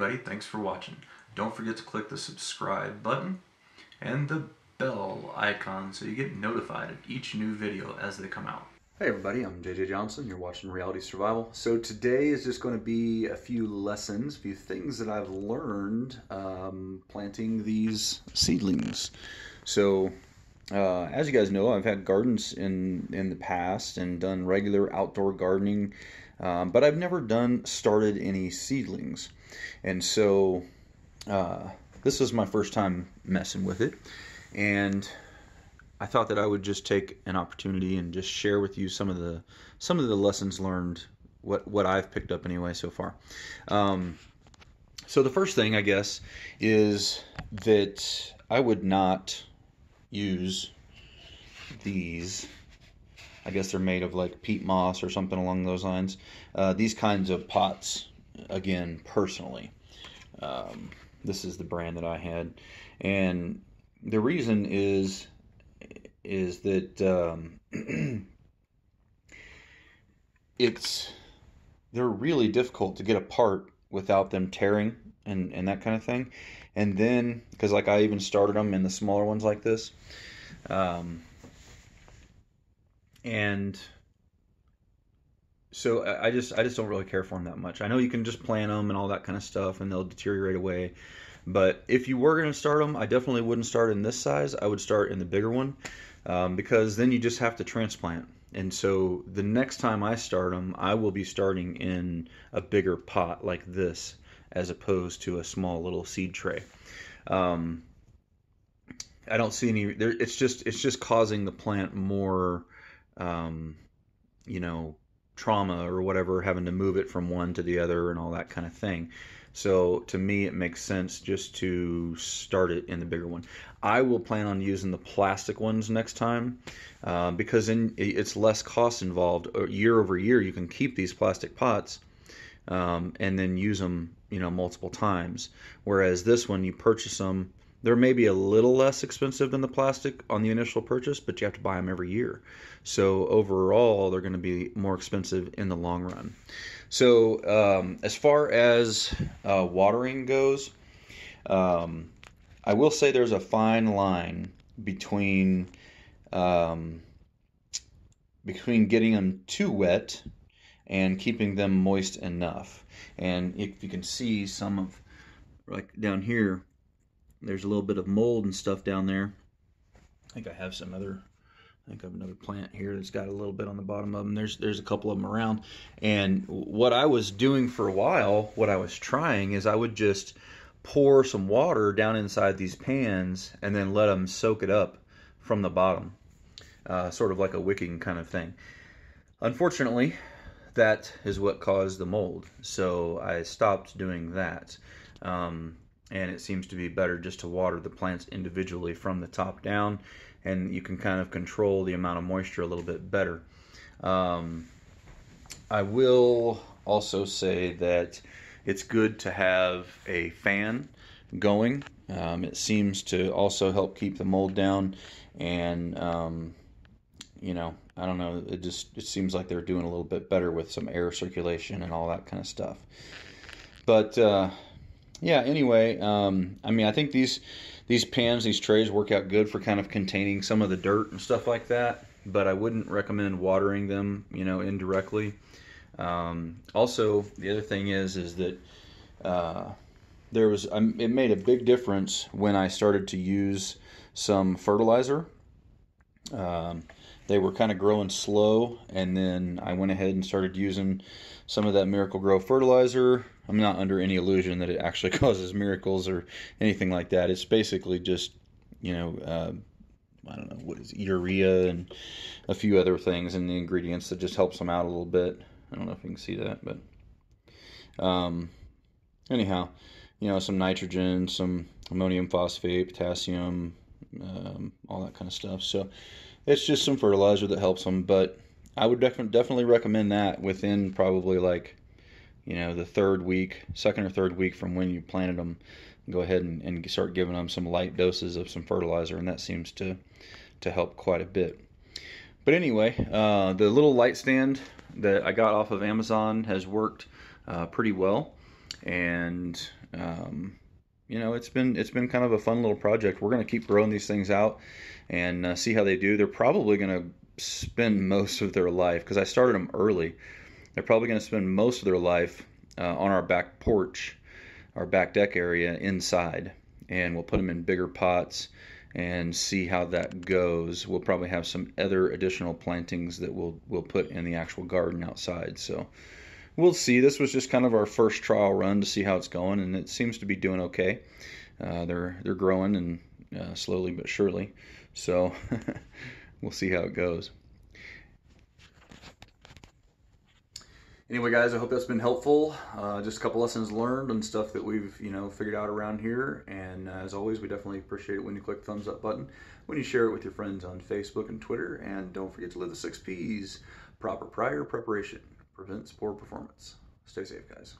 everybody. Thanks for watching. Don't forget to click the subscribe button and the bell icon so you get notified of each new video as they come out. Hey everybody, I'm JJ Johnson. You're watching Reality Survival. So today is just going to be a few lessons, a few things that I've learned planting these seedlings. So as you guys know, I've had gardens in the past and done regular outdoor gardening, but I've never started any seedlings. And so this is my first time messing with it, and I thought that I would just take an opportunity and just share with you some of the lessons learned, what I've picked up anyway so far. So the first thing, I guess, is that I would not use these. I guess they're made of like peat moss or something along those lines. These kinds of pots, again, personally. This is the brand that I had, and the reason is that they're really difficult to get apart without them tearing and that kind of thing. And then, because like I even started them in the smaller ones like this, and so I just don't really care for them that much. I know you can just plant them and all that kind of stuff and they'll deteriorate away, but if you were going to start them, I definitely wouldn't start in this size. I would start in the bigger one, because then you just have to transplant. And so the next time I start them, I will be starting in a bigger pot like this, as opposed to a small little seed tray. I don't see any there. It's just causing the plant more, you know, trauma or whatever, having to move it from one to the other and all that kind of thing. So to me, it makes sense just to start it in the bigger one. I will plan on using the plastic ones next time, because then it's less cost involved. Year over year, you can keep these plastic pots and then use them, you know, multiple times. Whereas this one, you purchase them, they're maybe a little less expensive than the plastic on the initial purchase, but you have to buy them every year. So overall, they're going to be more expensive in the long run. So as far as watering goes, I will say there's a fine line between getting them too wet and keeping them moist enough. And if you can see some of, like down here, there's a little bit of mold and stuff down there. I think I have another plant here that's got a little bit on the bottom of them. There's a couple of them around. And what I was doing for a while, what I was trying is I would just pour some water down inside these pans and then let them soak it up from the bottom, sort of like a wicking kind of thing. Unfortunately, that is what caused the mold, so I stopped doing that. And it seems to be better just to water the plants individually from the top down, and you can kind of control the amount of moisture a little bit better. I will also say that it's good to have a fan going. It seems to also help keep the mold down, and you know, I don't know, it seems like they're doing a little bit better with some air circulation and all that kind of stuff. But yeah, anyway, I mean, I think these pans, these trays work out good for kind of containing some of the dirt and stuff like that, but I wouldn't recommend watering them, you know, indirectly. Also, the other thing is that it made a big difference when I started to use some fertilizer. They were kind of growing slow, and then I went ahead and started using some of that Miracle-Gro fertilizer. I'm not under any illusion that it actually causes miracles or anything like that. It's basically just, you know, I don't know, what is it, urea and a few other things in the ingredients that just helps them out a little bit. I don't know if you can see that, but anyhow, you know, some nitrogen, some ammonium phosphate, potassium, all that kind of stuff. So it's just some fertilizer that helps them, but I would definitely recommend that within probably, like, you know, the second or third week from when you planted them. Go ahead and start giving them some light doses of some fertilizer, and that seems to help quite a bit. But anyway, the little light stand that I got off of Amazon has worked pretty well. and you know, it's been kind of a fun little project. We're going to keep growing these things out and see how they do. They're probably going to spend most of their life, because I started them early. They're probably going to spend most of their life on our back porch, our back deck area inside, and we'll put them in bigger pots and see how that goes. We'll probably have some other additional plantings that we'll put in the actual garden outside. So we'll see. This was just kind of our first trial run to see how it's going, and it seems to be doing okay. They're growing, and slowly but surely. So we'll see how it goes. Anyway, guys, I hope that's been helpful. Just a couple lessons learned and stuff that we've, you know, figured out around here. And as always, we definitely appreciate it when you click the thumbs up button, when you share it with your friends on Facebook and Twitter. And don't forget to live the 6 P's. Proper prior preparation prevents poor performance. Stay safe, guys.